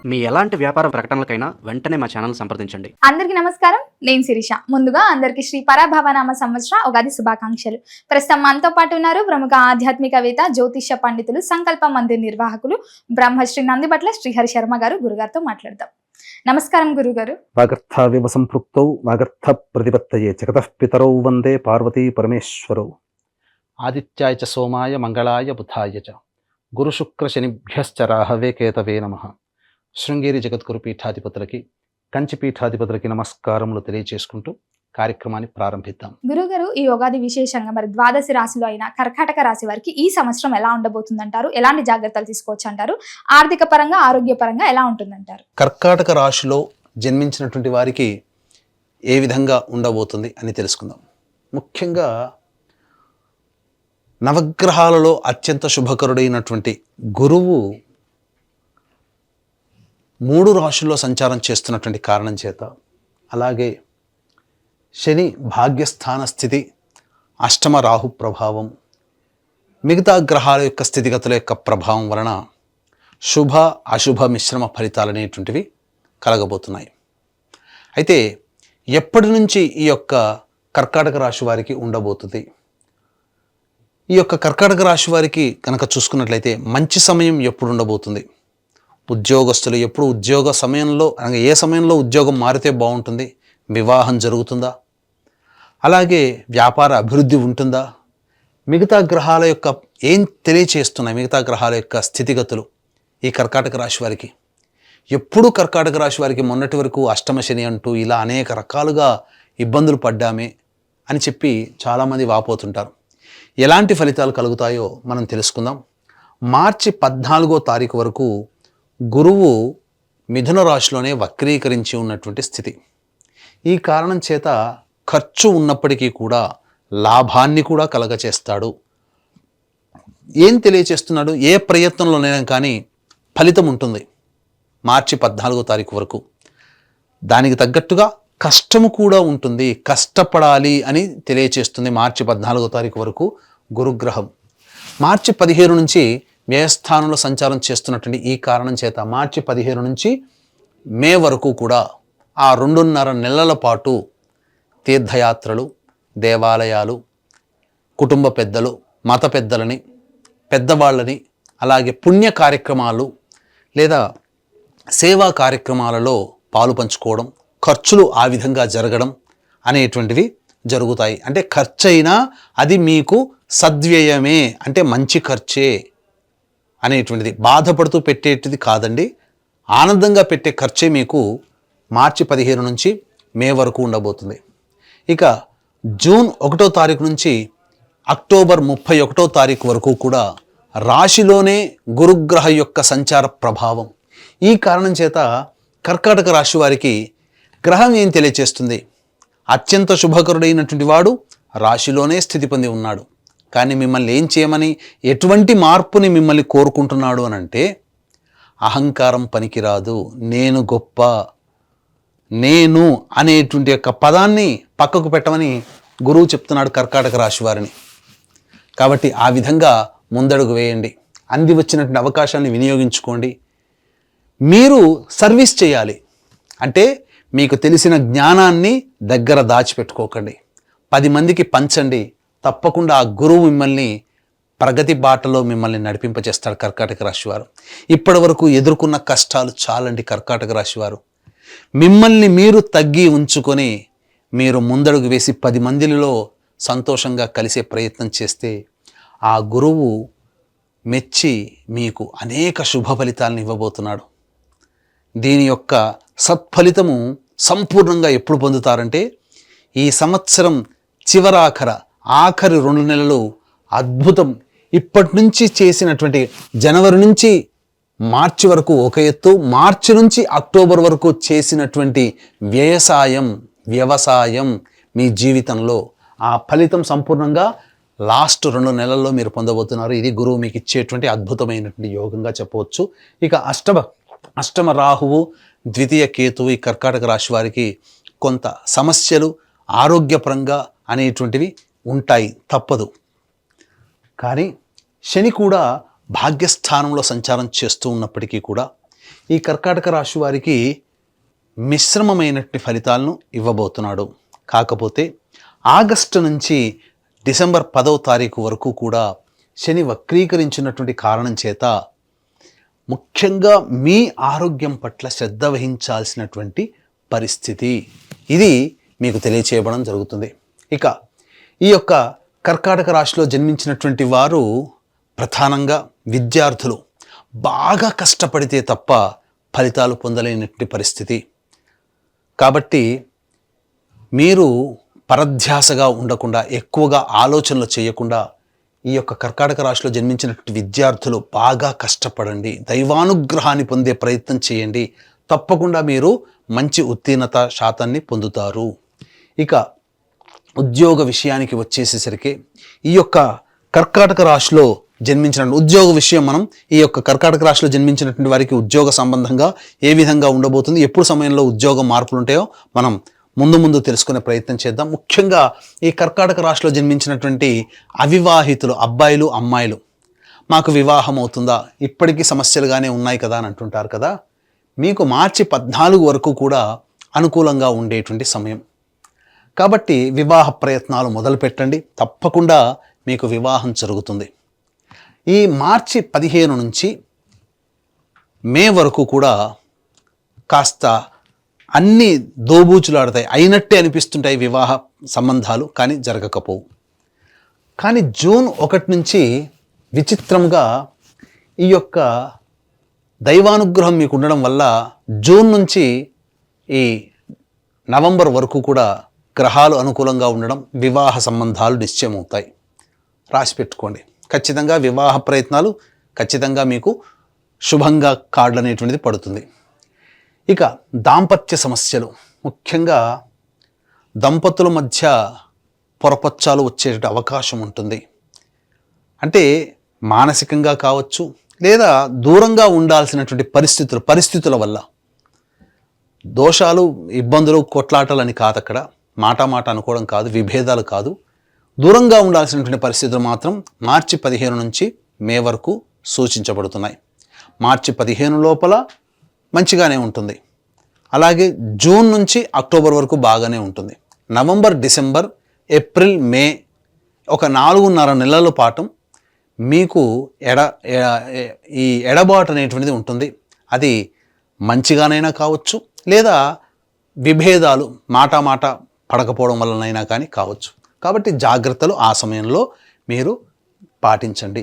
మీ ఎలాంటి వ్యాపార ప్రకటనలకైనా వెంటనే మా ఛానల్ సంప్రదించండి. అందరికీ నమస్కారం, నేను శిరీష. ముందుగా అందరికీ శ్రీ పరాభవనామ సంవత్సర ఉగాది శుభాకాంక్షలు. ప్రస్తుతం మనతో పాటు ఉన్నారు ప్రముఖ ఆధ్యాత్మికవేత్త, జ్యోతిష్య పండితులు, సంకల్ప మందిర్ నిర్వాహకులు బ్రహ్మశ్రీ నందిబట్ల శ్రీహరి శర్మ గారు. గురుగారితో మాట్లాడదాం. నమస్కారం గురుగారు. వాగర్థావివ సంపృక్తౌ వాగర్థ ప్రతిపత్తయే జగతః పితరౌ వందే పార్వతీ పరమేశ్వరౌ. ఆదిత్యాయ చ సోమాయ మంగళాయ బుధాయ చ గురు శుక్ర శనిభ్యశ్చ రాహవే కేతవే నమః. శృంగేరి జగద్గురు పీఠాధిపతులకి, కంచి పీఠాధిపతులకి నమస్కారములు తెలియజేసుకుంటూ కార్యక్రమాన్ని ప్రారంభిద్దాం. గురుగారు, ఈ ఉగాది విశేషంగా మరి ద్వాదశి రాశిలో అయిన కర్కాటక రాశి వారికి ఈ సంవత్సరం ఎలా ఉండబోతుందంటారు? ఎలాంటి జాగ్రత్తలు తీసుకోవచ్చు అంటారు? ఆర్థిక పరంగా, ఆరోగ్య పరంగా ఎలా ఉంటుందంటారు? కర్కాటక రాశిలో జన్మించినటువంటి వారికి ఏ విధంగా ఉండబోతుంది అని తెలుసుకుందాం. ముఖ్యంగా నవగ్రహాలలో అత్యంత శుభకరుడైనటువంటి గురువు 3 రాశుల్లో సంచారం చేస్తున్నటువంటి కారణం చేత, అలాగే శని భాగ్యస్థాన స్థితి, అష్టమ రాహు ప్రభావం, మిగతా గ్రహాల యొక్క స్థితిగతుల యొక్క ప్రభావం వలన శుభ అశుభ మిశ్రమ ఫలితాలు అనేటువంటివి కలగబోతున్నాయి. అయితే ఎప్పటి నుంచి ఈ యొక్క కర్కాటక రాశి వారికి ఉండబోతుంది? ఈ యొక్క కర్కాటక రాశి వారికి కనుక చూసుకున్నట్లయితే మంచి సమయం ఎప్పుడు ఉండబోతుంది? ఉద్యోగస్తులు ఎప్పుడు ఉద్యోగ సమయంలో, అనగా ఏ సమయంలో ఉద్యోగం మారితే బాగుంటుంది? వివాహం జరుగుతుందా? అలాగే వ్యాపార అభివృద్ధి ఉంటుందా? మిగతా గ్రహాల యొక్క ఏం తెలియచేస్తున్నాయి? మిగతా గ్రహాల యొక్క స్థితిగతులు ఈ కర్కాటక రాశి వారికి ఎప్పుడు కర్కాటక రాశి వారికి మొన్నటి వరకు అష్టమ శని అంటూ ఇలా అనేక రకాలుగా ఇబ్బందులు పడ్డామే అని చెప్పి చాలామంది వాపోతుంటారు. ఎలాంటి ఫలితాలు కలుగుతాయో మనం తెలుసుకుందాం. మార్చి 14వ తారీఖు వరకు గురువు మిథున రాశిలోనే వక్రీకరించి ఉన్నటువంటి స్థితి. ఈ కారణం చేత ఖర్చు ఉన్నప్పటికీ కూడా లాభాన్ని కూడా కలగచేస్తాడు. ఏం తెలియచేస్తున్నాడు? ఏ ప్రయత్నంలోనైనా కానీ ఫలితం ఉంటుంది మార్చి 14వ తారీఖు వరకు. దానికి తగ్గట్టుగా కష్టము కూడా ఉంటుంది, కష్టపడాలి అని తెలియచేస్తుంది మార్చి 14వ తారీఖు వరకు గురుగ్రహం. మార్చి 15 నుంచి వ్యయస్థానంలో సంచారం చేస్తున్నటువంటి ఈ కారణం చేత మార్చి 15 నుంచి మే వరకు కూడా ఆ 2.5 నెలల పాటు తీర్థయాత్రలు, దేవాలయాలు, కుటుంబ పెద్దలు, మత పెద్దలని, పెద్దవాళ్ళని, అలాగే పుణ్య కార్యక్రమాలు లేదా సేవా కార్యక్రమాలలో పాలు పంచుకోవడం, ఖర్చులు ఆ విధంగా జరగడం అనేటువంటివి జరుగుతాయి. అంటే ఖర్చైనా అది మీకు సద్వ్యయమే, అంటే మంచి ఖర్చే అనేటువంటిది. బాధపడుతూ పెట్టేటిది కాదండి, ఆనందంగా పెట్టే ఖర్చే మీకు మార్చి 15 నుంచి మే వరకు ఉండబోతుంది. ఇక జూన్ 1వ తారీఖు నుంచి అక్టోబర్ 31వ తారీఖు వరకు కూడా రాశిలోనే గురుగ్రహ యొక్క సంచార ప్రభావం. ఈ కారణం చేత కర్కాటక రాశి వారికి గ్రహం ఏం తెలియచేస్తుంది? అత్యంత శుభకరుడైనటువంటి వాడు రాశిలోనే స్థితి పొంది ఉన్నాడు. కానీ మిమ్మల్ని ఏం చేయమని, ఎటువంటి మార్పుని మిమ్మల్ని కోరుకుంటున్నాడు అని అంటే, అహంకారం పనికిరాదు, నేను గొప్ప, నేను అనేటువంటి యొక్క పదాన్ని పక్కకు పెట్టమని గురువు చెప్తున్నాడు కర్కాటక రాశి వారిని. కాబట్టి ఆ విధంగా ముందడుగు వేయండి, అంది వచ్చినటువంటి అవకాశాన్ని వినియోగించుకోండి. మీరు సర్వీస్ చేయాలి అంటే మీకు తెలిసిన జ్ఞానాన్ని దగ్గర దాచిపెట్టుకోకండి, 10 మందికి పంచండి. తప్పకుండా ఆ గురువు మిమ్మల్ని ప్రగతి బాటలో మిమ్మల్ని నడిపింపజేస్తాడు కర్కాటక రాశి వారు. ఇప్పటి వరకు ఎదుర్కొన్న కష్టాలు చాలండి కర్కాటక రాశి వారు. మిమ్మల్ని మీరు తగ్గి ఉంచుకొని మీరు ముందడుగు వేసి 10 మందిలో సంతోషంగా కలిసే ప్రయత్నం చేస్తే ఆ గురువు మెచ్చి మీకు అనేక శుభ ఫలితాలను ఇవ్వబోతున్నాడు. దీని యొక్క సత్ఫలితము సంపూర్ణంగా ఎప్పుడు పొందుతారంటే, ఈ సంవత్సరం ఆఖరి 2 నెలలు అద్భుతం. ఇప్పటి నుంచి చేసినటువంటి జనవరి నుంచి మార్చి వరకు ఒక ఎత్తు, మార్చి నుంచి అక్టోబర్ వరకు చేసినటువంటి వ్యవసాయం మీ జీవితంలో ఆ ఫలితం సంపూర్ణంగా లాస్ట్ 2 నెలల్లో మీరు పొందబోతున్నారు. ఇది గురువు మీకు ఇచ్చేటువంటి అద్భుతమైనటువంటి యోగంగా చెప్పవచ్చు. ఇక అష్టమ రాహువు, ద్వితీయ కేతువు ఈ కర్కాటక రాశి వారికి కొంత సమస్యలు ఆరోగ్యపరంగా అనేటువంటివి ఉంటాయి, తప్పదు. కానీ శని కూడా భాగ్యస్థానంలో సంచారం చేస్తూ ఉన్నప్పటికీ కూడా ఈ కర్కాటక రాశి వారికి మిశ్రమమైనటువంటి ఫలితాలను ఇవ్వబోతున్నాడు. కాకపోతే ఆగస్టు నుంచి డిసెంబర్ 10వ తారీఖు వరకు కూడా శని వక్రీకరించినటువంటి కారణం చేత ముఖ్యంగా మీ ఆరోగ్యం పట్ల శ్రద్ధ వహించాల్సినటువంటి పరిస్థితి ఇది మీకు తెలియచేయబడడం జరుగుతుంది. ఇక ఈ యొక్క కర్కాటక రాశిలో జన్మించినటువంటి వారు ప్రధానంగా విద్యార్థులు బాగా కష్టపడితే తప్ప ఫలితాలు పొందలేనటువంటి పరిస్థితి. కాబట్టి మీరు పరధ్యాసగా ఉండకుండా, ఎక్కువగా ఆలోచనలు చేయకుండా ఈ యొక్క కర్కాటక రాశిలో జన్మించినటువంటి విద్యార్థులు బాగా కష్టపడండి, దైవానుగ్రహాన్ని పొందే ప్రయత్నం చేయండి. తప్పకుండా మీరు మంచి ఉత్తీర్ణత శాతాన్ని పొందుతారు. ఇక ఉద్యోగ విషయానికి వచ్చేసేసరికి ఈ యొక్క కర్కాటక రాశిలో జన్మించిన ఉద్యోగ విషయం మనం ఈ యొక్క కర్కాటక రాశిలో జన్మించినటువంటి వారికి ఉద్యోగ సంబంధంగా ఏ విధంగా ఉండబోతుంది, ఎప్పుడు సమయంలో ఉద్యోగ మార్పులు ఉంటాయో మనం ముందు తెలుసుకునే ప్రయత్నం చేద్దాం. ముఖ్యంగా ఈ కర్కాటక రాశిలో జన్మించినటువంటి అవివాహితులు అబ్బాయిలు అమ్మాయిలు, మాకు వివాహం అవుతుందా, ఇప్పటికీ సమస్యలుగానే ఉన్నాయి కదా అని అంటుంటారు కదా, మీకు మార్చి 14 వరకు కూడా అనుకూలంగా ఉండేటువంటి సమయం. కాబట్టి వివాహ ప్రయత్నాలు మొదలు పెట్టండి, తప్పకుండా మీకు వివాహం జరుగుతుంది. ఈ మార్చి 15 నుంచి మే వరకు కూడా కాస్త అన్నీ దోబూచులాడతాయి, అయినట్టే అనిపిస్తుంటాయి వివాహ సంబంధాలు, కానీ జరగకపోవు. కానీ జూన్ 1 నుంచి విచిత్రంగా ఈ యొక్క దైవానుగ్రహం మీకు ఉండడం వల్ల జూన్ నుంచి ఈ నవంబర్ వరకు కూడా గ్రహాలు అనుకూలంగా ఉండడం, వివాహ సంబంధాలు నిశ్చయమవుతాయి. రాసి పెట్టుకోండి. ఖచ్చితంగా వివాహ ప్రయత్నాలు ఖచ్చితంగా మీకు శుభంగా కార్డు అనేటువంటిది పడుతుంది. ఇక దాంపత్య సమస్యలు, ముఖ్యంగా దంపతుల మధ్య పొరపచ్చాలు వచ్చే అవకాశం ఉంటుంది. అంటే మానసికంగా కావచ్చు, లేదా దూరంగా ఉండాల్సినటువంటి పరిస్థితుల వల్ల దోషాలు, ఇబ్బందులు, కొట్లాటలని కాదు, అక్కడ మాట అనుకోవడం కాదు, విభేదాలు కాదు, దూరంగా ఉండాల్సినటువంటి పరిస్థితులు మాత్రం మార్చి 15 నుంచి మే వరకు సూచించబడుతున్నాయి. మార్చి 15 లోపల మంచిగానే ఉంటుంది. అలాగే జూన్ నుంచి అక్టోబర్ వరకు బాగానే ఉంటుంది. నవంబర్, డిసెంబర్, ఏప్రిల్, మే ఒక 4.5 నెలల పాటు మీకు ఈ ఎడబాటు అనేటువంటిది ఉంటుంది. అది మంచిగానైనా కావచ్చు, లేదా విభేదాలు మాట పడకపోవడం వలనైనా కానీ కావచ్చు. కాబట్టి జాగ్రత్తలు ఆ సమయంలో మీరు పాటించండి.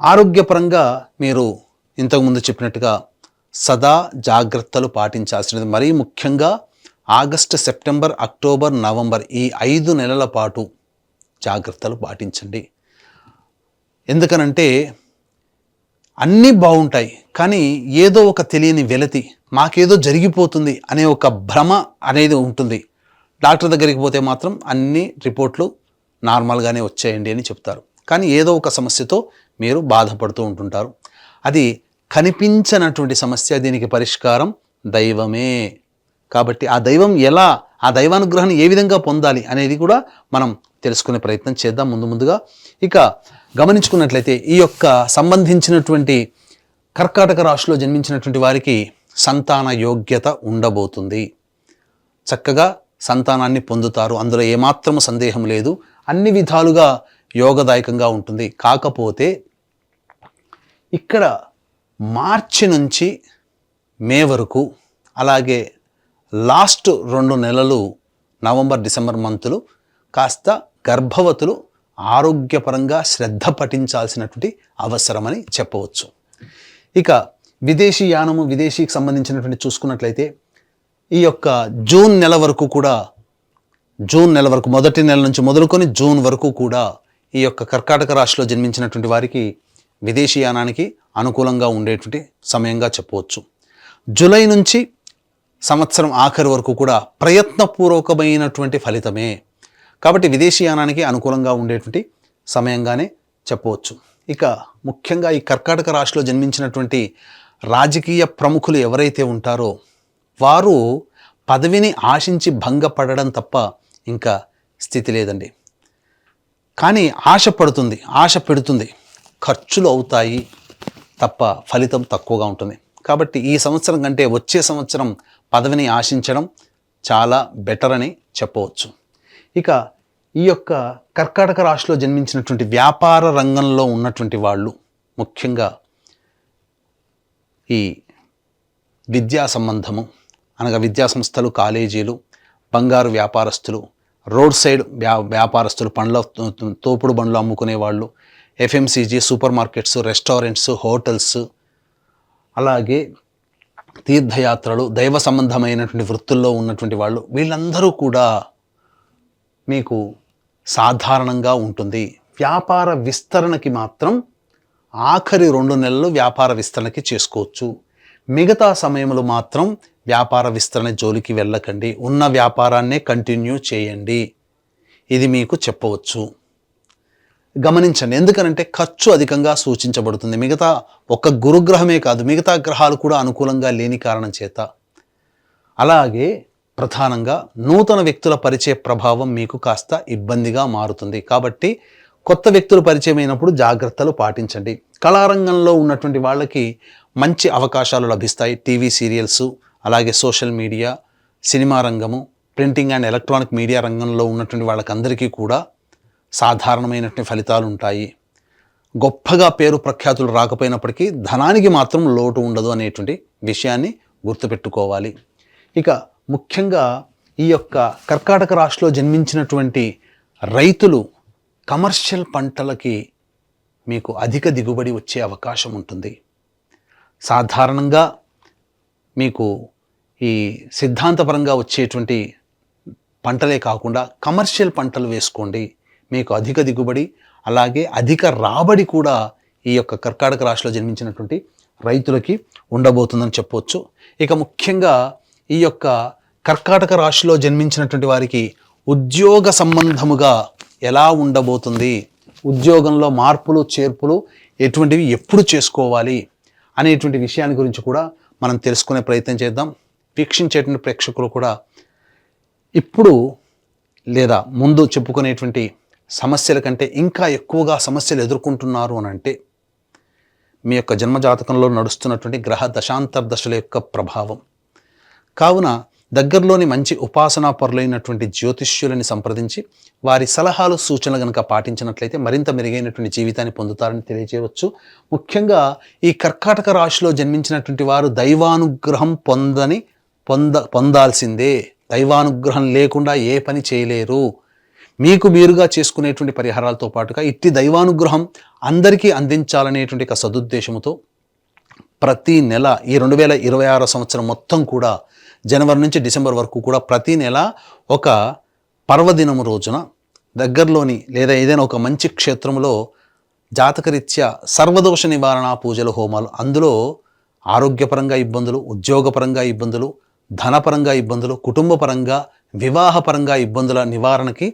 ఆరోగ్యపరంగా మీరు ఇంతకుముందు చెప్పినట్టుగా సదా జాగ్రత్తలు పాటించాల్సినది. మరీ ముఖ్యంగా ఆగస్టు, సెప్టెంబర్, అక్టోబర్, నవంబర్ ఈ 5 నెలల పాటు జాగ్రత్తలు పాటించండి. ఎందుకనంటే అన్నీ బాగుంటాయి, కానీ ఏదో ఒక తెలియని వెలతి, మాకేదో జరిగిపోతుంది అనే ఒక భ్రమ అనేది ఉంటుంది. డాక్టర్ దగ్గరికి పోతే మాత్రం అన్ని రిపోర్ట్లు నార్మల్గానే వచ్చేయండి అని చెప్తారు. కానీ ఏదో ఒక సమస్యతో మీరు బాధపడుతూ ఉంటుంటారు. అది కనిపించనటువంటి సమస్య, దీనికి పరిష్కారం దైవమే. కాబట్టి ఆ దైవం ఎలా, ఆ దైవానుగ్రహాన్ని ఏ విధంగా పొందాలి అనేది కూడా మనం తెలుసుకునే ప్రయత్నం చేద్దాం ముందుగా. ఇక గమనించుకున్నట్లయితే ఈ యొక్క సంబంధించినటువంటి కర్కాటక రాశిలో జన్మించినటువంటి వారికి సంతాన యోగ్యత ఉండబోతుంది. చక్కగా సంతానాన్ని పొందుతారు, అందులో ఏమాత్రము సందేహం లేదు. అన్ని విధాలుగా యోగదాయకంగా ఉంటుంది. కాకపోతే ఇక్కడ మార్చి నుంచి మే వరకు, అలాగే లాస్ట్ 2 నెలలు నవంబర్, డిసెంబర్ మంతులు కాస్త గర్భవతులు ఆరోగ్యపరంగా శ్రద్ధ పఠించాల్సినటువంటి అవసరమని చెప్పవచ్చు. ఇక విదేశీ యానము, విదేశీకి సంబంధించినటువంటి చూసుకున్నట్లయితే ఈ యొక్క జూన్ నెల వరకు కూడా, జూన్ నెల వరకు, మొదటి నెల నుంచి మొదలుకొని జూన్ వరకు కూడా ఈ యొక్క కర్కాటక రాశిలో జన్మించినటువంటి వారికి విదేశీ యానానికి అనుకూలంగా ఉండేటువంటి సమయంగా చెప్పవచ్చు. జూలై నుంచి సంవత్సరం ఆఖరి వరకు కూడా ప్రయత్నపూర్వకమైనటువంటి ఫలితమే. కాబట్టి విదేశీ యానానికి అనుకూలంగా ఉండేటువంటి సమయంగానే చెప్పవచ్చు. ఇక ముఖ్యంగా ఈ కర్కాటక రాశిలో జన్మించినటువంటి రాజకీయ ప్రముఖులు ఎవరైతే ఉంటారో వారు పదవిని ఆశించి భంగపడడం తప్ప ఇంకా స్థితి లేదండి. కానీ ఆశ పెడుతుంది, ఖర్చులు అవుతాయి తప్ప ఫలితం తక్కువగా ఉంటుంది. కాబట్టి ఈ సంవత్సరం కంటే వచ్చే సంవత్సరం పదవిని ఆశించడం చాలా బెటర్ అని చెప్పవచ్చు. ఇక ఈ యొక్క కర్కాటక రాశిలో జన్మించినటువంటి వ్యాపార రంగంలో ఉన్నటువంటి వాళ్ళు, ముఖ్యంగా ఈ విద్యా సంబంధము అనగా విద్యా సంస్థలు, కాలేజీలు, బంగారు వ్యాపారస్తులు, రోడ్ సైడ్ వ్యాపారస్తులు, తోపుడు బండ్లు అమ్ముకునే వాళ్ళు, FMCG, super markets, restaurants, hotels, అలాగే తీర్థయాత్రలు, దైవ సంబంధమైనటువంటి వృత్తుల్లో ఉన్నటువంటి వాళ్ళు, వీళ్ళందరూ కూడా మీకు సాధారణంగా ఉంటుంది. వ్యాపార విస్తరణకి మాత్రం ఆఖరి 2 నెలలు వ్యాపార విస్తరణకి చేసుకోవచ్చు. మిగతా సమయంలో మాత్రం వ్యాపార విస్తరణ జోలికి వెళ్ళకండి. ఉన్న వ్యాపారాన్నే కంటిన్యూ చేయండి. ఇది మీకు చెప్పవచ్చు. గమనించండి, ఎందుకనంటే ఖర్చు అధికంగా సూచించబడుతుంది. మిగతా ఒక గురుగ్రహమే కాదు, మిగతా గ్రహాలు కూడా అనుకూలంగా లేని కారణం చేత. అలాగే ప్రధానంగా నూతన వ్యక్తుల పరిచయ ప్రభావం మీకు కాస్త ఇబ్బందిగా మారుతుంది. కాబట్టి కొత్త వ్యక్తులు పరిచయం అయినప్పుడు జాగ్రత్తలు పాటించండి. కళారంగంలో ఉన్నటువంటి వాళ్ళకి మంచి అవకాశాలు లభిస్తాయి. టీవీ సీరియల్స్, అలాగే సోషల్ మీడియా, సినిమా రంగము, ప్రింటింగ్ అండ్ ఎలక్ట్రానిక్ మీడియా రంగంలో ఉన్నటువంటి వాళ్ళకందరికీ కూడా సాధారణమైనటువంటి ఫలితాలు ఉంటాయి. గొప్పగా పేరు ప్రఖ్యాతులు రాకపోయినప్పటికీ ధనానికి మాత్రం లోటు ఉండదు అనేటువంటి విషయాన్ని గుర్తుపెట్టుకోవాలి. ఇక ముఖ్యంగా ఈ యొక్క కర్కాటక రాశిలో జన్మించినటువంటి రైతులు కమర్షియల్ పంటలకి మీకు అధిక దిగుబడి వచ్చే అవకాశం ఉంటుంది. సాధారణంగా మీకు ఈ సిద్ధాంతపరంగా వచ్చేటువంటి పంటలే కాకుండా కమర్షియల్ పంటలు వేసుకోండి. మీకు అధిక దిగుబడి, అలాగే అధిక రాబడి కూడా ఈ యొక్క కర్కాటక రాశిలో జన్మించినటువంటి రైతులకి ఉండబోతుందని చెప్పవచ్చు. ఇక ముఖ్యంగా ఈ యొక్క కర్కాటక రాశిలో జన్మించినటువంటి వారికి ఉద్యోగ సంబంధముగా ఎలా ఉండబోతుంది, ఉద్యోగంలో మార్పులు చేర్పులు ఎటువంటివి ఎప్పుడు చేసుకోవాలి అనేటువంటి విషయాన్ని గురించి కూడా మనం తెలుసుకునే ప్రయత్నం చేద్దాం. వీక్షించేటువంటి ప్రేక్షకులు కూడా ఇప్పుడు లేదా ముందు చెప్పుకునేటువంటి సమస్యల కంటే ఇంకా ఎక్కువగా సమస్యలు ఎదుర్కొంటున్నారు అని అంటే మీ యొక్క జన్మజాతకంలో నడుస్తున్నటువంటి గ్రహ దశాంతర్దశల యొక్క ప్రభావం. కావున దగ్గరలోని మంచి ఉపాసనా పరులైనటువంటి జ్యోతిష్యులని సంప్రదించి వారి సలహాలు, సూచనలు కనుక పాటించినట్లయితే మరింత మెరుగైనటువంటి జీవితాన్ని పొందుతారని తెలియజేయవచ్చు. ముఖ్యంగా ఈ కర్కాటక రాశిలో జన్మించినటువంటి వారు దైవానుగ్రహం పొందాల్సిందే. దైవానుగ్రహం లేకుండా ఏ పని చేయలేరు. మీకు మీరుగా చేసుకునేటువంటి పరిహారాలతో పాటుగా ఇట్టి దైవానుగ్రహం అందరికీ అందించాలనేటువంటి ఒక సదుద్దేశంతో ప్రతి నెల ఈ 2026 సంవత్సరం మొత్తం కూడా జనవరి నుంచి డిసెంబర్ వరకు కూడా ప్రతి నెల ఒక పర్వదినము రోజున దగ్గరలోని లేదా ఏదైనా ఒక మంచి క్షేత్రంలో జాతకరీత్యా సర్వదోష నివారణ పూజలు, హోమాలు, అందులో ఆరోగ్యపరంగా ఇబ్బందులు, ఉద్యోగపరంగా ఇబ్బందులు, ధనపరంగా ఇబ్బందులు, కుటుంబపరంగా, వివాహపరంగా ఇబ్బందుల నివారణకి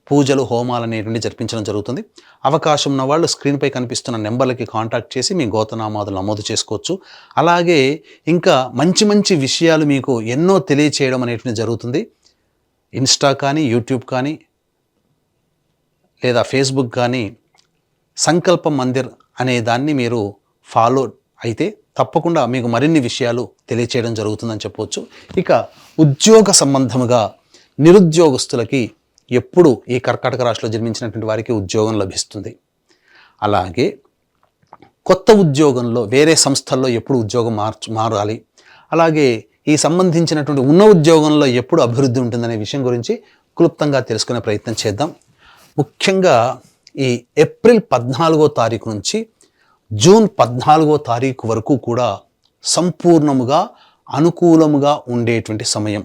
పూజలు, హోమాలు అనేటువంటి జరిపించడం జరుగుతుంది. అవకాశం ఉన్న వాళ్ళు స్క్రీన్పై కనిపిస్తున్న నెంబర్లకి కాంటాక్ట్ చేసి మీ గోత్రనామాదులు నమోదు చేసుకోవచ్చు. అలాగే ఇంకా మంచి మంచి విషయాలు మీకు ఎన్నో తెలియచేయడం అనేటువంటి జరుగుతుంది. ఇన్స్టా కానీ, యూట్యూబ్ కానీ, లేదా ఫేస్బుక్ కానీ సంకల్పం మందిర్ అనే దాన్ని మీరు ఫాలో అయితే తప్పకుండా మీకు మరిన్ని విషయాలు తెలియచేయడం జరుగుతుందని చెప్పవచ్చు. ఇక ఉద్యోగ సంబంధముగా నిరుద్యోగస్తులకి ఎప్పుడు ఈ కర్కాటక రాశిలో జన్మించినటువంటి వారికి ఉద్యోగం లభిస్తుంది. అలాగే కొత్త ఉద్యోగంలో వేరే సంస్థల్లో ఎప్పుడు ఉద్యోగం మారాలి, అలాగే ఈ సంబంధించినటువంటి ఉన్న ఉద్యోగంలో ఎప్పుడు అభివృద్ధి ఉంటుందనే విషయం గురించి క్లుప్తంగా తెలుసుకునే ప్రయత్నం చేద్దాం. ముఖ్యంగా ఈ ఏప్రిల్ 14వ తారీఖు నుంచి జూన్ 14వ తారీఖు వరకు కూడా సంపూర్ణముగా అనుకూలముగా ఉండేటువంటి సమయం.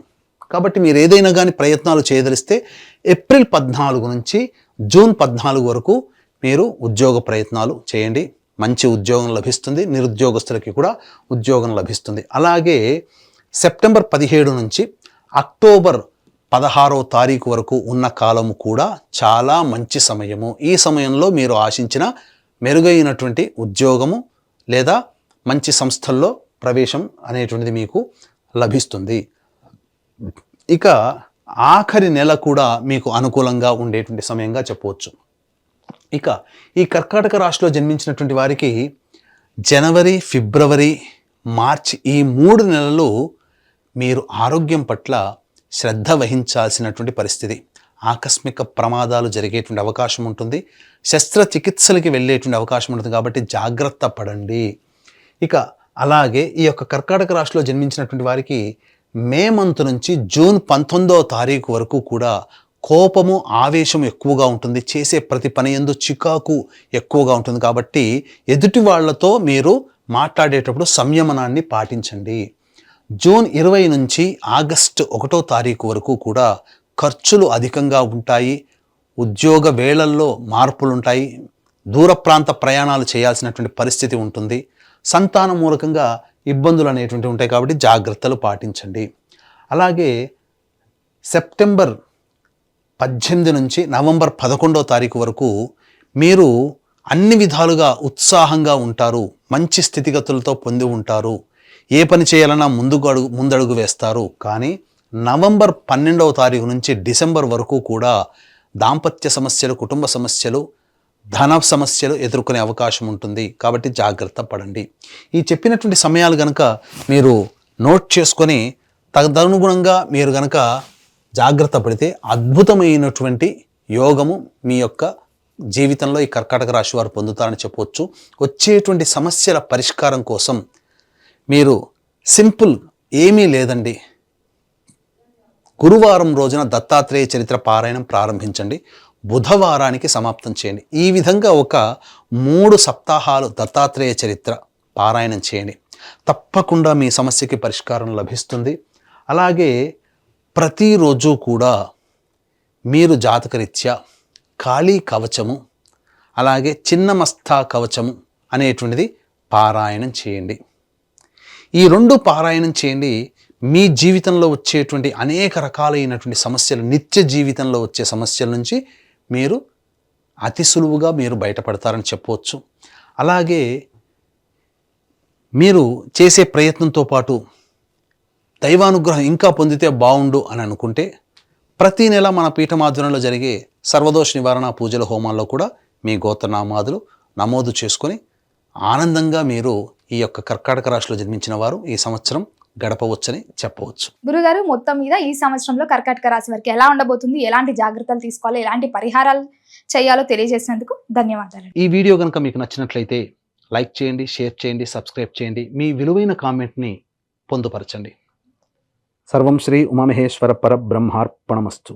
కాబట్టి మీరు ఏదైనా కానీ ప్రయత్నాలు చేయదలిస్తే ఏప్రిల్ 14 నుంచి జూన్ 14 వరకు మీరు ఉద్యోగ ప్రయత్నాలు చేయండి. మంచి ఉద్యోగం లభిస్తుంది. నిరుద్యోగస్తులకి కూడా ఉద్యోగం లభిస్తుంది. అలాగే సెప్టెంబర్ 17 నుంచి అక్టోబర్ 16వ తారీఖు వరకు ఉన్న కాలము కూడా చాలా మంచి సమయము. ఈ సమయంలో మీరు ఆశించిన మెరుగైనటువంటి ఉద్యోగము లేదా మంచి సంస్థల్లో ప్రవేశం అనేటువంటిది మీకు లభిస్తుంది. ఇక ఆఖరి నెల కూడా మీకు అనుకూలంగా ఉండేటువంటి సమయంగా చెప్పవచ్చు. ఇక ఈ కర్కాటక రాశిలో జన్మించినటువంటి వారికి జనవరి, ఫిబ్రవరి, మార్చి ఈ 3 నెలలు మీరు ఆరోగ్యం పట్ల శ్రద్ధ వహించాల్సినటువంటి పరిస్థితి. ఆకస్మిక ప్రమాదాలు జరిగేటువంటి అవకాశం ఉంటుంది. శస్త్రచికిత్సలకి వెళ్ళేటువంటి అవకాశం ఉంటుంది. కాబట్టి జాగ్రత్త పడండి. ఇక అలాగే ఈ యొక్క కర్కాటక రాశిలో జన్మించినటువంటి వారికి మే మంత్ నుంచి జూన్ 19వ తారీఖు వరకు కూడా కోపము, ఆవేశం ఎక్కువగా ఉంటుంది. చేసే ప్రతి పని యందు చికాకు ఎక్కువగా ఉంటుంది. కాబట్టి ఎదుటి వాళ్లతో మీరు మాట్లాడేటప్పుడు సంయమనాన్ని పాటించండి. జూన్ 20 నుంచి ఆగస్టు 1వ తారీఖు వరకు కూడా ఖర్చులు అధికంగా ఉంటాయి. ఉద్యోగ వేళల్లో మార్పులు ఉంటాయి. దూర ప్రాంత ప్రయాణాలు చేయాల్సినటువంటి పరిస్థితి ఉంటుంది. సంతాన మూలకంగా ఇబ్బందులు అనేటువంటివి ఉంటాయి. కాబట్టి జాగ్రత్తలు పాటించండి. అలాగే సెప్టెంబర్ 18 నుంచి నవంబర్ 11వ తారీఖు వరకు మీరు అన్ని విధాలుగా ఉత్సాహంగా ఉంటారు. మంచి స్థితిగతులతో పొంది ఉంటారు. ఏ పని చేయాలన్నా ముందడుగు వేస్తారు. కానీ నవంబర్ 12వ తారీఖు నుంచి డిసెంబర్ వరకు కూడా దాంపత్య సమస్యలు, కుటుంబ సమస్యలు, ధన సమస్యలు ఎదుర్కొనే అవకాశం ఉంటుంది. కాబట్టి జాగ్రత్త పడండి. ఈ చెప్పినటువంటి సమయాలు గనక మీరు నోట్ చేసుకొని తదనుగుణంగా మీరు గనక జాగ్రత్త పడితే అద్భుతమైనటువంటి యోగము మీ యొక్క జీవితంలో ఈ కర్కాటక రాశి వారు పొందుతారని చెప్పవచ్చు. వచ్చేటువంటి సమస్యల పరిష్కారం కోసం మీరు సింపుల్ ఏమీ లేదండి, గురువారం రోజున దత్తాత్రేయ చరిత్ర పారాయణం ప్రారంభించండి. బుధవారానికి సమాప్తం చేయండి. ఈ విధంగా ఒక 3 సప్తాహాలు దత్తాత్రేయ చరిత్ర పారాయణం చేయండి. తప్పకుండా మీ సమస్యకి పరిష్కారం లభిస్తుంది. అలాగే ప్రతిరోజు కూడా మీరు జాతకరీత్యా కాళీ కవచము, అలాగే చిన్నమస్తా కవచము అనేటువంటిది పారాయణం చేయండి. ఈ 2 పారాయణం చేయండి. మీ జీవితంలో వచ్చేటువంటి అనేక రకాలైనటువంటి సమస్యలు, నిత్య జీవితంలో వచ్చే సమస్యల నుంచి మీరు అతి సులువుగా మీరు బయటపడతారని చెప్పవచ్చు. అలాగే మీరు చేసే ప్రయత్నంతో పాటు దైవానుగ్రహం ఇంకా పొందితే బాగుండు అని అనుకుంటే ప్రతి నెల మన పీఠమాధ్వర్యంలో జరిగే సర్వదోష నివారణ పూజల హోమాల్లో కూడా మీ గోత్రనామాదులు నమోదు చేసుకొని ఆనందంగా మీరు ఈ యొక్క కర్కాటక రాశిలో జన్మించిన వారు ఈ సంవత్సరం గడపవచ్చని చెప్పవచ్చు. గురుగారు, మొత్తం మీద ఈ సంవత్సరంలో కర్కాటక రాశి వారికి ఎలా ఉండబోతుంది, ఎలాంటి జాగ్రత్తలు తీసుకోవాలి, ఎలాంటి పరిహారాలు చేయాలో తెలియజేసినందుకు ధన్యవాదాలు. ఈ వీడియో కనుక మీకు నచ్చినట్లయితే లైక్ చేయండి, షేర్ చేయండి, సబ్స్క్రైబ్ చేయండి. మీ విలువైన కామెంట్ని పొందుపరచండి. సర్వం శ్రీ ఉమామహేశ్వర పరబ్రహ్మార్పణమస్తు.